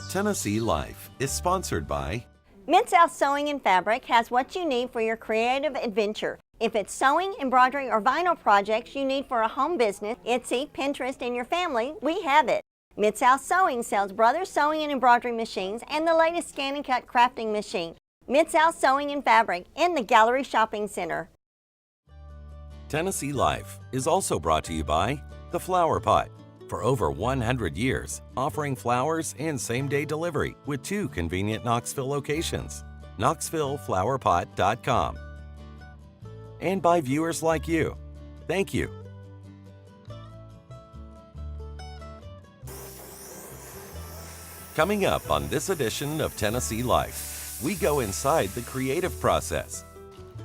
Tennessee Life is sponsored by Mid-South Sewing and Fabric has what you need for your creative adventure. If it's sewing, embroidery, or vinyl projects you need for a home business, Etsy, Pinterest, and your family, we have it. Mid-South Sewing sells Brothers Sewing and Embroidery machines and the latest scan and cut crafting machine. Mid-South Sewing and Fabric in the Gallery Shopping Center. Tennessee Life is also brought to you by The Flower Pot. For over 100 years, offering flowers and same-day delivery with 2 convenient Knoxville locations. KnoxvilleFlowerPot.com. And by viewers like you. Thank you. Coming up on this edition of Tennessee Life, we go inside the creative process.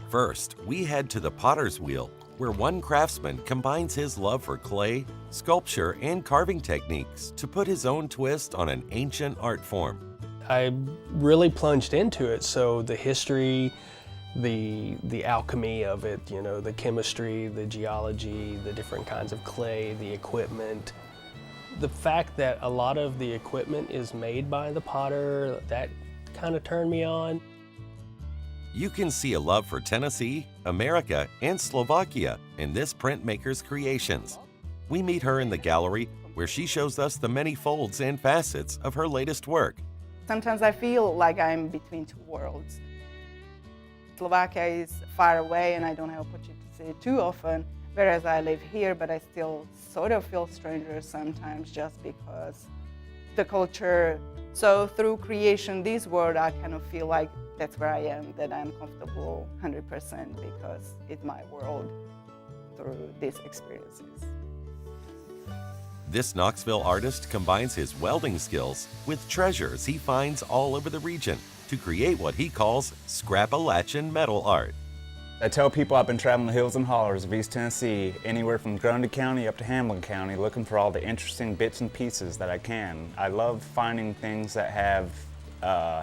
First, we head to the potter's wheel, where one craftsman combines his love for clay, sculpture, and carving techniques to put his own twist on an ancient art form. I really plunged into it, so the history, the alchemy of it, you know, the chemistry, the geology, the different kinds of clay, the equipment. The fact that a lot of the equipment is made by the potter, that kind of turned me on. You can see a love for Tennessee, America, and Slovakia in this printmaker's creations. We meet her in the gallery where she shows us the many folds and facets of her latest work. Sometimes I feel like I'm between 2 worlds. Slovakia is far away and I don't have opportunity to see it too often, whereas I live here, but I still sort of feel stranger sometimes just because the culture. So through creation, this world, I kind of feel like that's where I am, that I'm comfortable 100% because it's my world through these experiences. This Knoxville artist combines his welding skills with treasures he finds all over the region to create what he calls Scrap-A-Latchin' metal art. I tell people I've been traveling the hills and hollers of East Tennessee, anywhere from Grundy County up to Hamlin County, looking for all the interesting bits and pieces that I can. I love finding things that have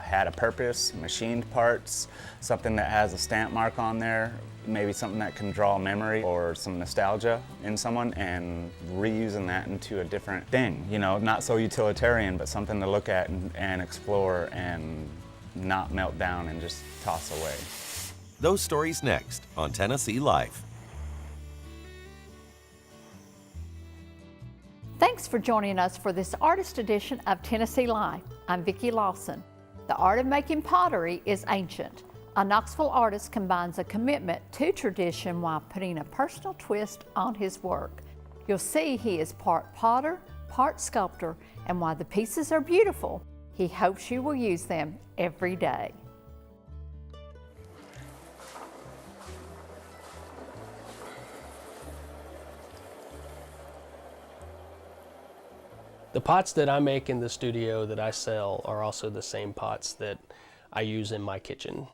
had a purpose, machined parts, something that has a stamp mark on there, maybe something that can draw a memory or some nostalgia in someone, and reusing that into a different thing. You know, not so utilitarian, but something to look at and explore and not melt down and just toss away. Those stories next on Tennessee Life. Thanks for joining us for this artist edition of Tennessee Life. I'm Vicki Lawson. The art of making pottery is ancient. A Knoxville artist combines a commitment to tradition while putting a personal twist on his work. You'll see he is part potter, part sculptor, and while the pieces are beautiful, he hopes you will use them every day. The pots that I make in the studio that I sell are also the same pots that I use in my kitchen.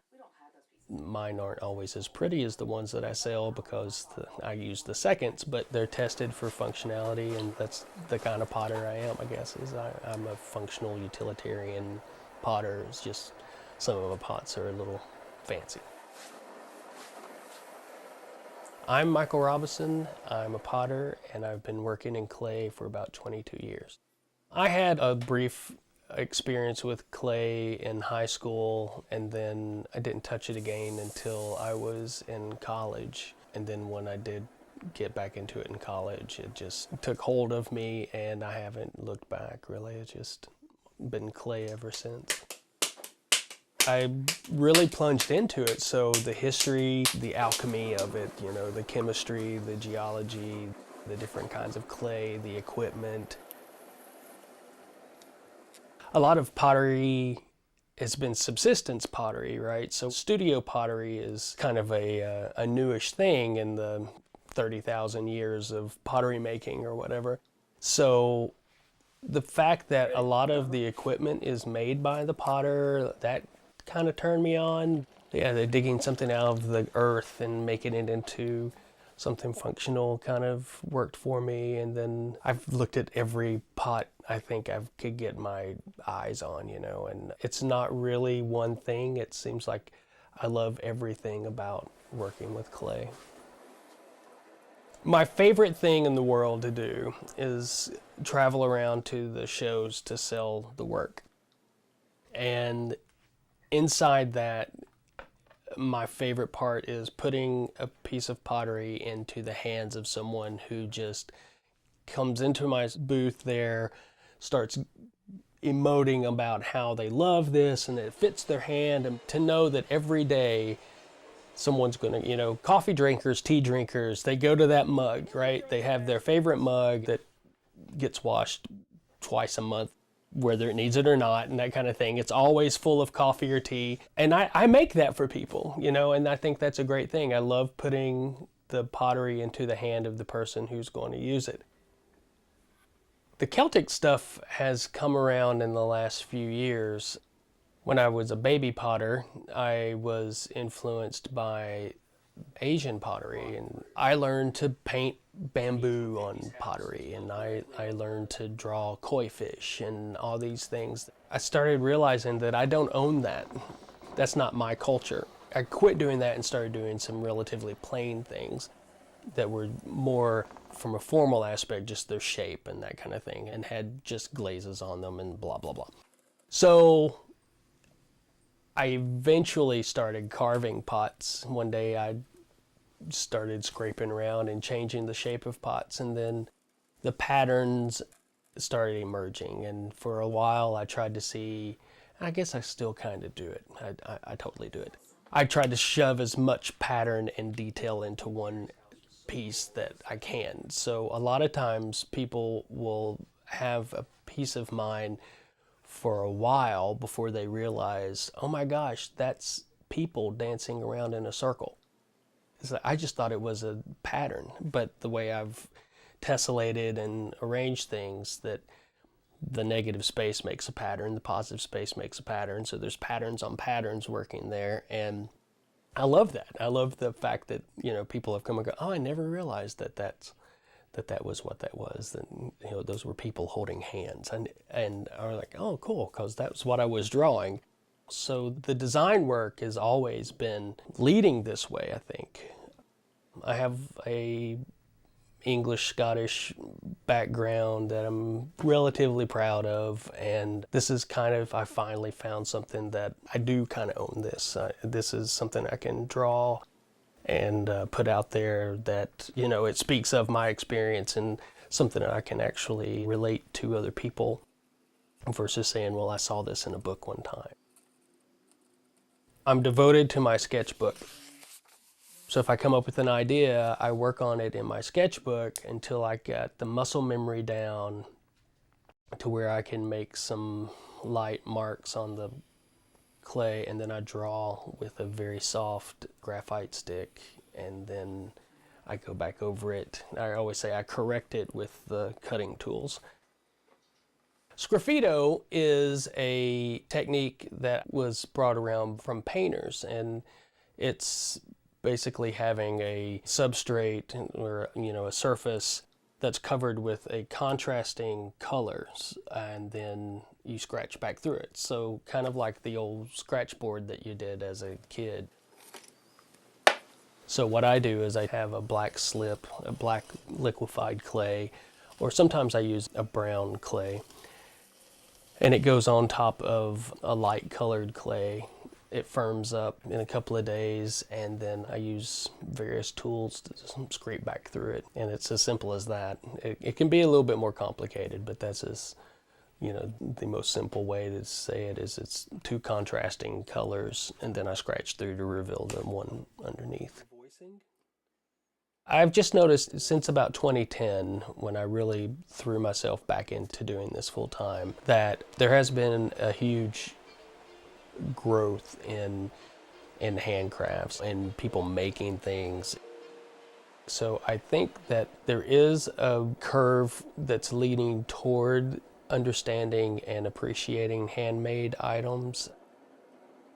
Mine aren't always as pretty as the ones that I sell because I use the seconds, but they're tested for functionality, and that's the kind of potter I am, I guess. I'm a functional utilitarian potter. It's just some of the pots are a little fancy. I'm Michael Robinson. I'm a potter, and I've been working in clay for about 22 years. I had a brief experience with clay in high school, and then I didn't touch it again until I was in college. And then when I did get back into it in college, it just took hold of me, and I haven't looked back, really. It's just been clay ever since. I really plunged into it, so the history, the alchemy of it, you know, the chemistry, the geology, the different kinds of clay, the equipment. A lot of pottery has been subsistence pottery, right? So studio pottery is kind of a newish thing in the 30,000 years of pottery making or whatever. So the fact that a lot of the equipment is made by the potter, that kind of turned me on. Yeah, they're digging something out of the earth and making it into something functional kind of worked for me. And then I've looked at every pot I think I could get my eyes on, you know, and it's not really one thing. It seems like I love everything about working with clay. My favorite thing in the world to do is travel around to the shows to sell the work. And inside that, my favorite part is putting a piece of pottery into the hands of someone who just comes into my booth there, starts emoting about how they love this and it fits their hand, and to know that every day someone's going to, coffee drinkers, tea drinkers, they go to that mug, right? They have their favorite mug that gets washed twice a month, whether it needs it or not, and that kind of thing. It's always full of coffee or tea. And I make that for people, and I think that's a great thing. I love putting the pottery into the hand of the person who's going to use it. The Celtic stuff has come around in the last few years. When I was a baby potter, I was influenced by Asian pottery, and I learned to paint bamboo on pottery, and I learned to draw koi fish and all these things. I started realizing that I don't own that. That's not my culture. I quit doing that and started doing some relatively plain things that were more from a formal aspect, just their shape and that kind of thing, and had just glazes on them and blah, blah, blah. So I eventually started carving pots. One day I started scraping around and changing the shape of pots, and then the patterns started emerging. And for a while I tried to see, I guess I still kind of do it. I totally do it. I tried to shove as much pattern and detail into one piece that I can. So a lot of times people will have a piece of mine for a while before they realize, oh my gosh, that's people dancing around in a circle. It's like, I just thought it was a pattern, but the way I've tessellated and arranged things, that the negative space makes a pattern, the positive space makes a pattern, so there's patterns on patterns working there, and I love that. I love the fact that, people have come and go, oh, I never realized that was what that was. That, those were people holding hands. And I was like, oh, cool, because that's what I was drawing. So the design work has always been leading this way, I think. I have a English-Scottish background that I'm relatively proud of, and this is I finally found something that I do kind of own this. This is something I can draw and put out there that, it speaks of my experience and something that I can actually relate to other people versus saying, well, I saw this in a book one time. I'm devoted to my sketchbook. So if I come up with an idea, I work on it in my sketchbook until I get the muscle memory down to where I can make some light marks on the clay, and then I draw with a very soft graphite stick, and then I go back over it. I always say I correct it with the cutting tools. Sgraffito is a technique that was brought around from painters, and it's basically having a substrate or a surface that's covered with a contrasting colors, and then you scratch back through it. So kind of like the old scratch board that you did as a kid. So what I do is I have a black slip, a black liquefied clay, or sometimes I use a brown clay, and it goes on top of a light colored clay. It firms up in a couple of days, and then I use various tools to scrape back through it. And it's as simple as that. It can be a little bit more complicated, but that's the most simple way to say it is it's two contrasting colors, and then I scratch through to reveal the one underneath. I've just noticed since about 2010, when I really threw myself back into doing this full time, that there has been a huge growth in handcrafts and people making things. So I think that there is a curve that's leading toward understanding and appreciating handmade items.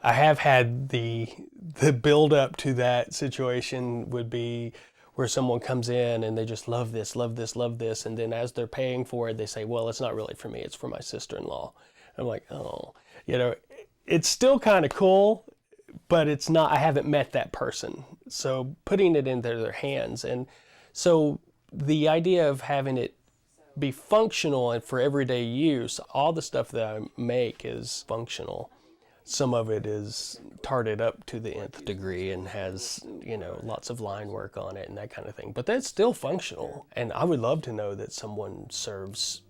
I have had the build up to that situation would be where someone comes in and they just love this, love this, love this, and then as they're paying for it, they say, well, it's not really for me, it's for my sister-in-law. I'm like, oh, it's still kind of cool, but it's not, I haven't met that person. So putting it into their hands. And so the idea of having it be functional and for everyday use. All the stuff that I make is functional. Some of it is tarted up to the nth degree and has, lots of line work on it and that kind of thing. But that's still functional. And I would love to know that someone serves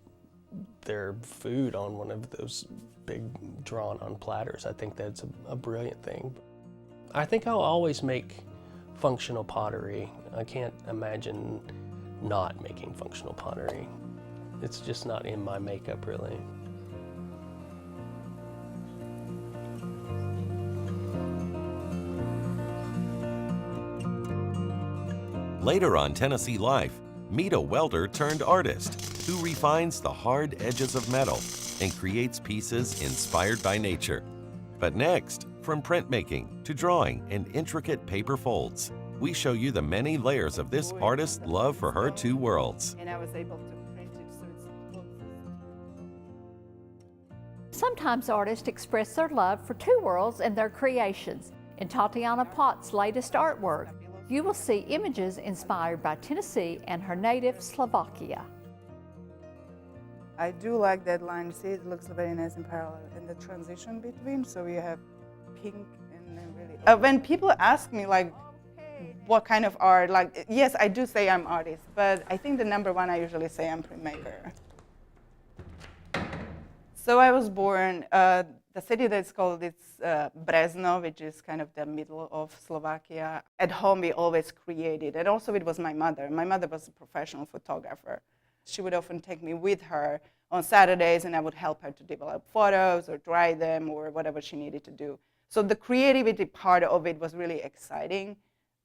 their food on one of those big drawn-on platters. I think that's a brilliant thing. I think I'll always make functional pottery. I can't imagine not making functional pottery. It's just not in my makeup, really. Later on Tennessee Life, meet a welder turned artist who refines the hard edges of metal and creates pieces inspired by nature. But next, from printmaking to drawing and intricate paper folds, we show you the many layers of this artist's love for her two worlds. And I was able to print it so it's closest. Sometimes artists express their love for two worlds in their creations. In Tatiana Potts' latest artwork, you will see images inspired by Tennessee and her native Slovakia. I do like that line. See, it looks very nice in parallel. And the transition between, so you have pink and then really... when people ask me, like, what kind of art, like, yes, I do say I'm artist, but I think the number one, I usually say I'm printmaker. So I was born, the city that's called, it's Brezno, which is kind of the middle of Slovakia. At home, we always created, and also it was my mother. My mother was a professional photographer. She would often take me with her on Saturdays, and I would help her to develop photos or dry them or whatever she needed to do. So the creativity part of it was really exciting,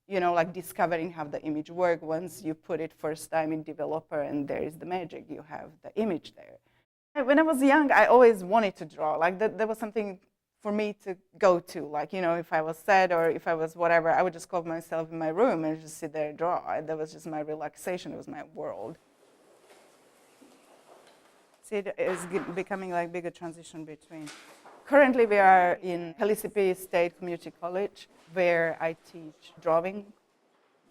like discovering how the image works. Once you put it first time in developer and there is the magic, you have the image there. When I was young, I always wanted to draw. Like that was something for me to go to. Like, if I was sad or if I was whatever, I would just close myself in my room and just sit there and draw. That was just my relaxation. It was my world. See, it is becoming like bigger transition between. Currently, we are in Pellissippi State Community College, where I teach drawing.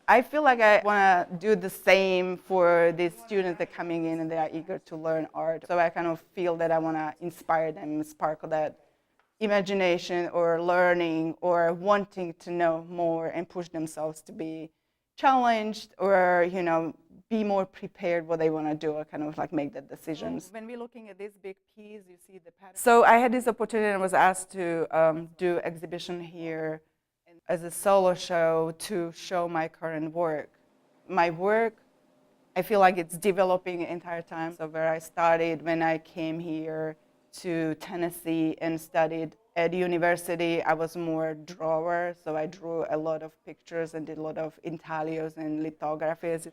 I feel like I want to do the same for these students that are coming in and they are eager to learn art. So I kind of feel that I want to inspire them, sparkle that imagination or learning or wanting to know more and push themselves to be challenged or, be more prepared what they want to do or kind of like make the decisions. When we're looking at this big piece, you see the pattern. So I had this opportunity and was asked to do exhibition here as a solo show to show my current work. My work, I feel like it's developing the entire time. So where I started when I came here to Tennessee and studied at university, I was more a drawer. So I drew a lot of pictures and did a lot of intaglios and lithographies.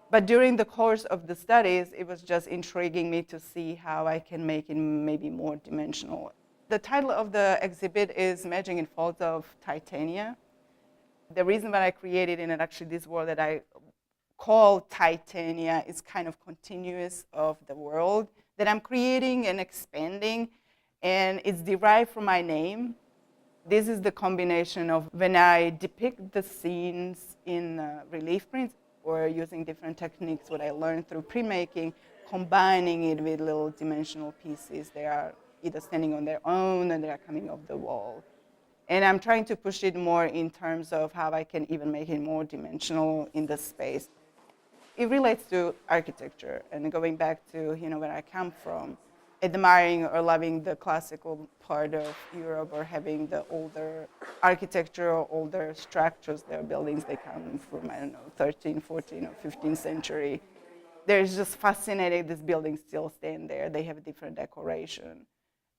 But during the course of the studies, it was just intriguing me to see how I can make it maybe more dimensional. The title of the exhibit is Magic in Folds of Titania. The reason why I created in it, actually this world that I call Titania is kind of continuous of the world that I'm creating and expanding, and it's derived from my name. This is the combination of when I depict the scenes in relief prints or using different techniques, what I learned through printmaking, combining it with little dimensional pieces. They are either standing on their own and they are coming off the wall. And I'm trying to push it more in terms of how I can even make it more dimensional in the space. It relates to architecture and going back to where I come from, admiring or loving the classical part of Europe or having the older architecture or older structures, their buildings, they come from, 13th, 14th or 15th century. There's just fascinating, these buildings still stand there. They have a different decoration.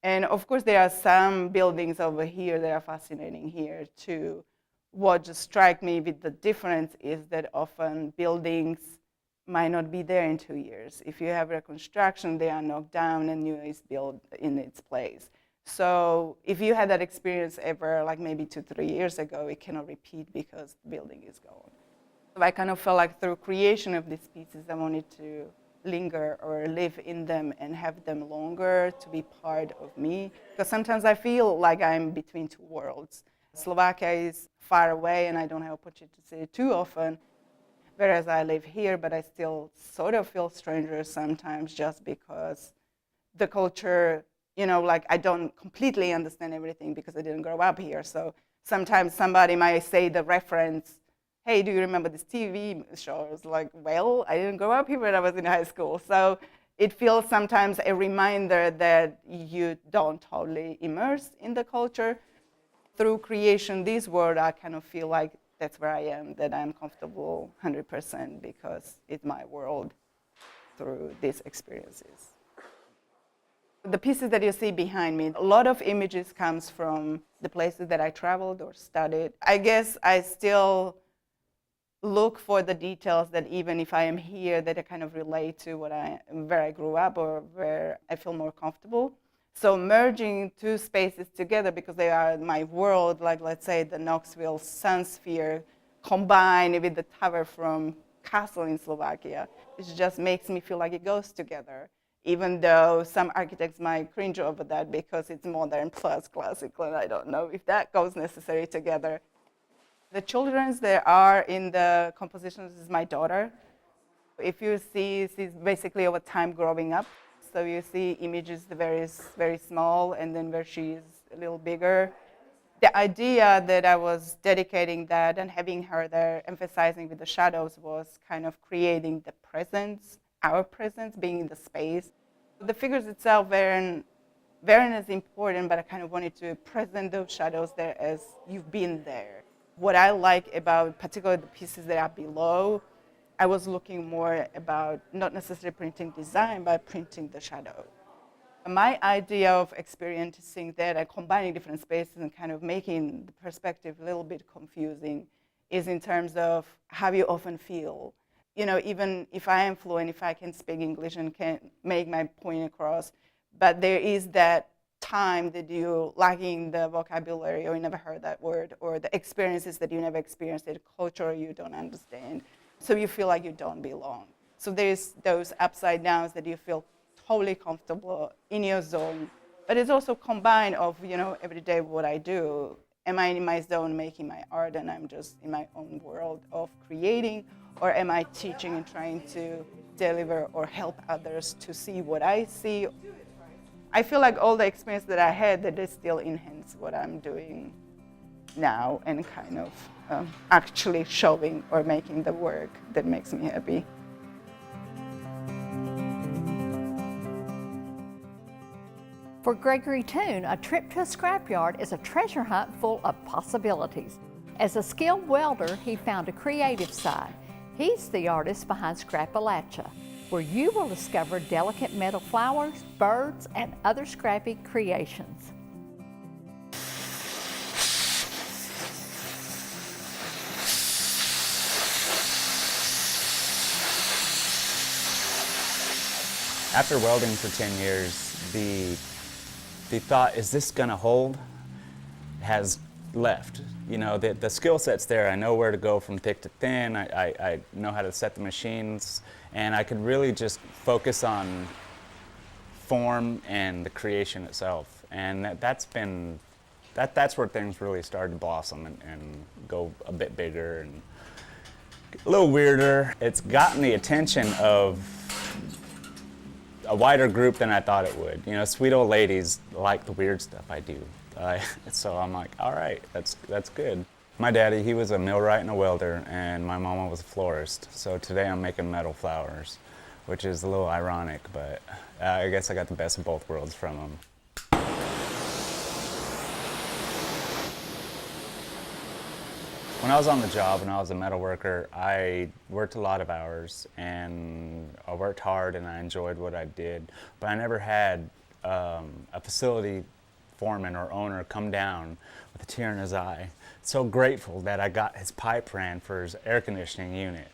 And of course, there are some buildings over here that are fascinating here too. What just struck me with the difference is that often buildings might not be there in 2 years. If you have reconstruction, they are knocked down and new is built in its place. So if you had that experience ever, like maybe 2-3 years ago, it cannot repeat because the building is gone. So I kind of felt like through creation of these pieces, I wanted to linger or live in them and have them longer to be part of me. Because sometimes I feel like I'm between two worlds. Slovakia is far away and I don't have opportunity to see it too often. whereas I live here, but I still sort of feel stranger sometimes just because the culture, like I don't completely understand everything because I didn't grow up here. So sometimes somebody might say the reference, hey, do you remember this TV show? I was like, well, I didn't grow up here when I was in high school. So it feels sometimes a reminder that you don't totally immerse in the culture. Through creation, this world, I kind of feel like that's where I am, that I'm comfortable 100% because it's my world through these experiences. The pieces that you see behind me, a lot of images comes from the places that I traveled or studied. I guess I still look for the details that even if I am here, that I kind of relate to where I grew up or where I feel more comfortable. So merging two spaces together because they are my world, like let's say the Knoxville Sun Sphere combined with the tower from Castle in Slovakia, it just makes me feel like it goes together. Even though some architects might cringe over that because it's modern plus classical, and I don't know if that goes necessarily together. The children that are in the compositions is my daughter. If you see, she's basically over time growing up. So you see images very, very small, and then where she's a little bigger. The idea that I was dedicating that and having her there, emphasizing with the shadows, was kind of creating the presence, our presence, being in the space. The figures itself weren't as important, but I kind of wanted to present those shadows there as you've been there. What I like about particularly the pieces that are below, I was looking more about not necessarily printing design, but printing the shadow. My idea of experiencing that and combining different spaces and kind of making the perspective a little bit confusing is in terms of how you often feel. Even if I am fluent, if I can speak English and can make my point across, but there is that time that you lacking the vocabulary or you never heard that word, or the experiences that you never experienced, the culture you don't understand, so you feel like you don't belong. So there's those upside downs that you feel totally comfortable in your zone, but it's also combined of every day what I do. Am I in my zone making my art and I'm just in my own world of creating, or am I teaching and trying to deliver or help others to see what I see? I feel like all the experience that I had, that they still enhance what I'm doing now and kind of actually showing or making the work that makes me happy. For Gregory Toon, a trip to a scrapyard is a treasure hunt full of possibilities. As a skilled welder, he found a creative side. He's the artist behind Scrap-A-Latcha, where you will discover delicate metal flowers, birds, and other scrappy creations. After welding for 10 years, the thought, is this gonna hold, has left. The skill set's there. I know where to go from thick to thin. I know how to set the machines, and I could really just focus on form and the creation itself. And that's where things really started to blossom and go a bit bigger and a little weirder. It's gotten the attention of a wider group than I thought it would. Sweet old ladies like the weird stuff I do. So I'm like, all right, that's good. My daddy, he was a millwright and a welder, and my mama was a florist. So today I'm making metal flowers, which is a little ironic, but I guess I got the best of both worlds from them. When I was on the job and I was a metal worker, I worked a lot of hours and I worked hard and I enjoyed what I did, but I never had a facility foreman or owner come down with a tear in his eye. So grateful that I got his pipe ran for his air conditioning unit.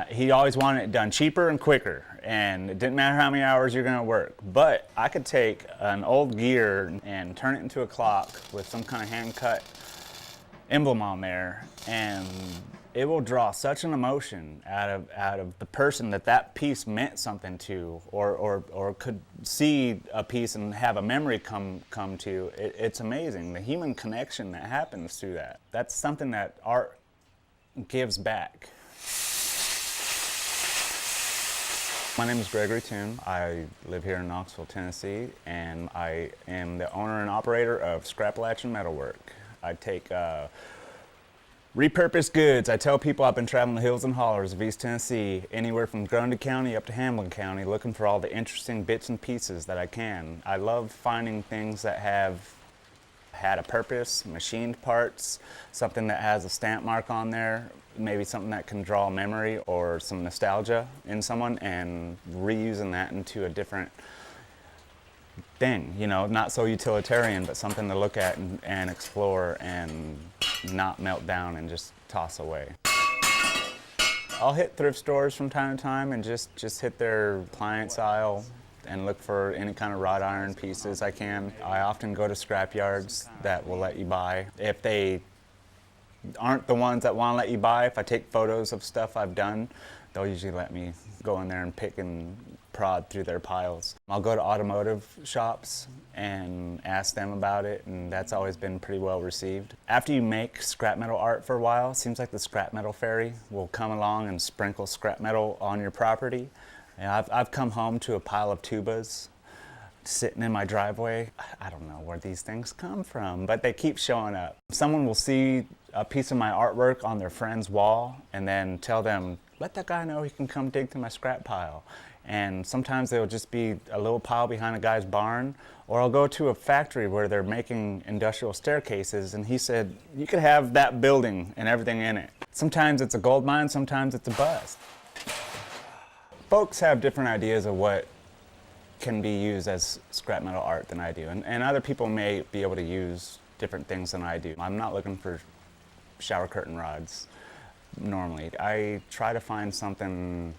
He always wanted it done cheaper and quicker, and it didn't matter how many hours you're gonna work, but I could take an old gear and turn it into a clock with some kind of hand-cut emblem on there, and it will draw such an emotion out of the person that piece meant something to, or could see a piece and have a memory come to. It's amazing, the human connection that happens through that. That's something that art gives back. My name is Gregory Toon. I live here in Knoxville, Tennessee, and I am the owner and operator of Scrap Latch and Metalwork. I take repurposed goods. I tell people I've been traveling the hills and hollers of East Tennessee, anywhere from Grundy County up to Hamilton County, looking for all the interesting bits and pieces that I can. I love finding things that have had a purpose, machined parts, something that has a stamp mark on there, maybe something that can draw memory or some nostalgia in someone, and reusing that into a different thing, you know, not so utilitarian, but something to look at and explore and not melt down and just toss away. I'll hit thrift stores from time to time and just hit their appliance aisle and look for any kind of wrought iron pieces I can. I often go to scrap yards that will let you buy. If they aren't the ones that want to let you buy, if I take photos of stuff I've done, they'll usually let me go in there and pick and prod through their piles. I'll go to automotive shops and ask them about it, and that's always been pretty well received. After you make scrap metal art for a while, it seems like the scrap metal fairy will come along and sprinkle scrap metal on your property. And I've come home to a pile of tubas sitting in my driveway. I don't know where these things come from, but they keep showing up. Someone will see a piece of my artwork on their friend's wall and then tell them, let that guy know he can come dig through my scrap pile. And sometimes there'll just be a little pile behind a guy's barn, or I'll go to a factory where they're making industrial staircases, and he said, you could have that building and everything in it. Sometimes it's a gold mine, sometimes it's a bust. Folks have different ideas of what can be used as scrap metal art than I do, and other people may be able to use different things than I do. I'm not looking for shower curtain rods normally. I try to find something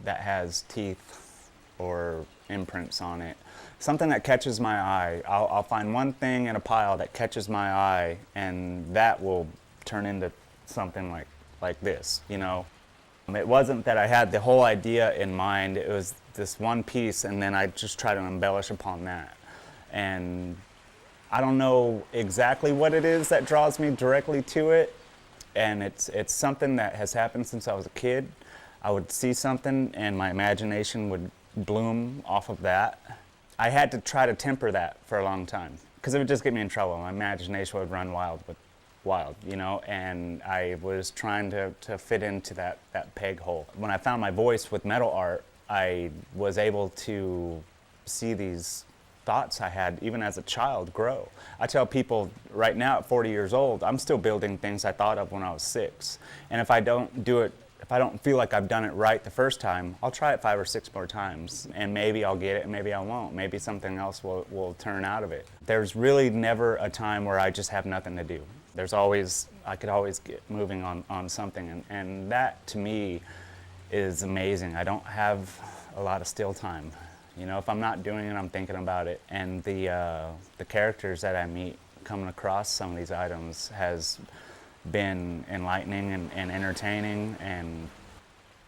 that has teeth or imprints on it, something that catches my eye. I'll find one thing in a pile that catches my eye, and that will turn into something like this, you know. It wasn't that I had the whole idea in mind, it was this one piece, and then I just try to embellish upon that. And I don't know exactly what it is that draws me directly to it, and it's something that has happened since I was a kid. I would see something and my imagination would bloom off of that. I had to try to temper that for a long time, because it would just get me in trouble. My imagination would run wild, you know, and I was trying to fit into that peg hole. When I found my voice with metal art, I was able to see these thoughts I had even as a child grow. I tell people right now at 40 years old, I'm still building things I thought of when I was 6. And if I don't do it, if I don't feel like I've done it right the first time, I'll try it 5 or 6 more times, and maybe I'll get it and maybe I won't. Maybe something else will turn out of it. There's really never a time where I just have nothing to do. There's always, I could always get moving on something, and that to me is amazing. I don't have a lot of still time. You know, if I'm not doing it, I'm thinking about it. And the characters that I meet coming across some of these items has been enlightening and entertaining, and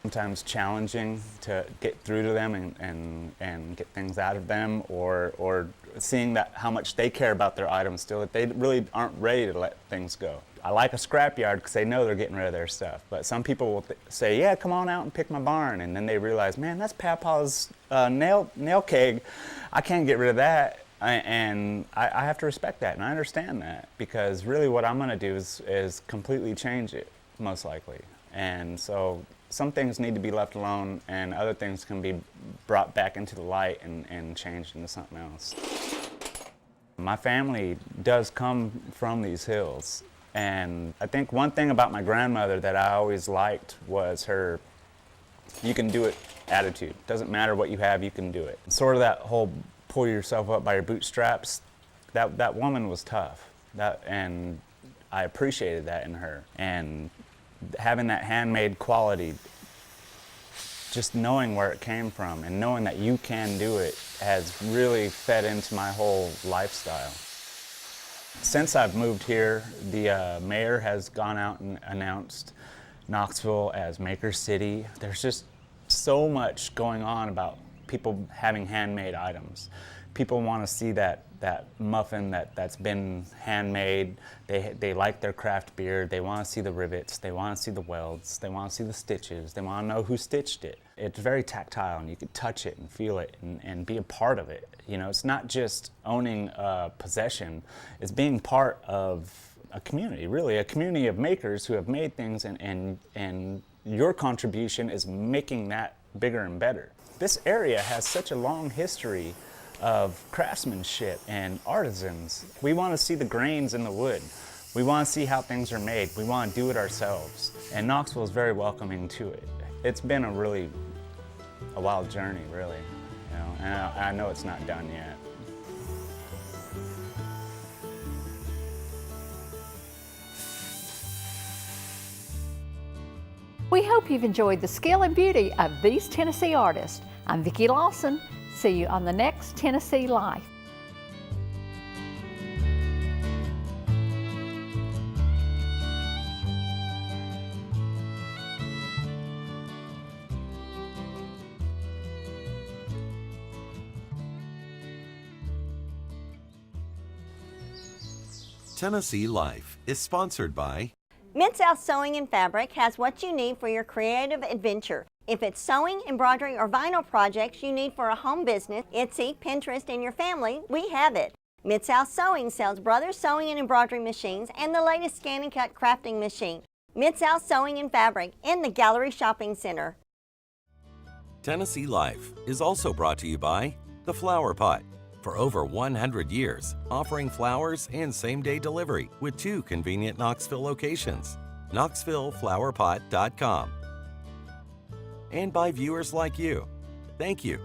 sometimes challenging to get through to them and get things out of them, or seeing that how much they care about their items still, that they really aren't ready to let things go. I like a scrapyard because they know they're getting rid of their stuff, but some people will say, yeah, come on out and pick my barn, and then they realize, man, that's Papa's nail keg. I can't get rid of that. And I have to respect that, and I understand that, because really what I'm going to do is completely change it, most likely. And so some things need to be left alone, and other things can be brought back into the light and changed into something else. My family does come from these hills, and I think one thing about my grandmother that I always liked was her you can do it attitude. Doesn't matter what you have, you can do it. Sort of that whole pull yourself up by your bootstraps, that woman was tough. And I appreciated that in her. And having that handmade quality, just knowing where it came from and knowing that you can do it has really fed into my whole lifestyle. Since I've moved here, the mayor has gone out and announced Knoxville as Maker City. There's just so much going on about people having handmade items. People want to see that muffin that's been handmade. They like their craft beer. They want to see the rivets. They want to see the welds. They want to see the stitches. They want to know who stitched it. It's very tactile, and you can touch it and feel it and be a part of it. You know, it's not just owning a possession, it's being part of a community, really, a community of makers who have made things, and your contribution is making that bigger and better. This area has such a long history of craftsmanship and artisans. We want to see the grains in the wood. We want to see how things are made. We want to do it ourselves. And Knoxville is very welcoming to it. It's been a wild journey, really. You know, and I know it's not done yet. We hope you've enjoyed the skill and beauty of these Tennessee artists. I'm Vicki Lawson. See you on the next Tennessee Life. Tennessee Life is sponsored by Mid-South Sewing and Fabric has what you need for your creative adventure. If it's sewing, embroidery, or vinyl projects you need for a home business, Etsy, Pinterest, and your family, we have it. Mid-South Sewing sells Brothers Sewing and Embroidery machines and the latest scan and cut crafting machine. Mid-South Sewing and Fabric in the Gallery Shopping Center. Tennessee Life is also brought to you by The Flower Pot. For over 100 years, offering flowers and same-day delivery with 2 convenient Knoxville locations. KnoxvilleFlowerPot.com. And by viewers like you. Thank you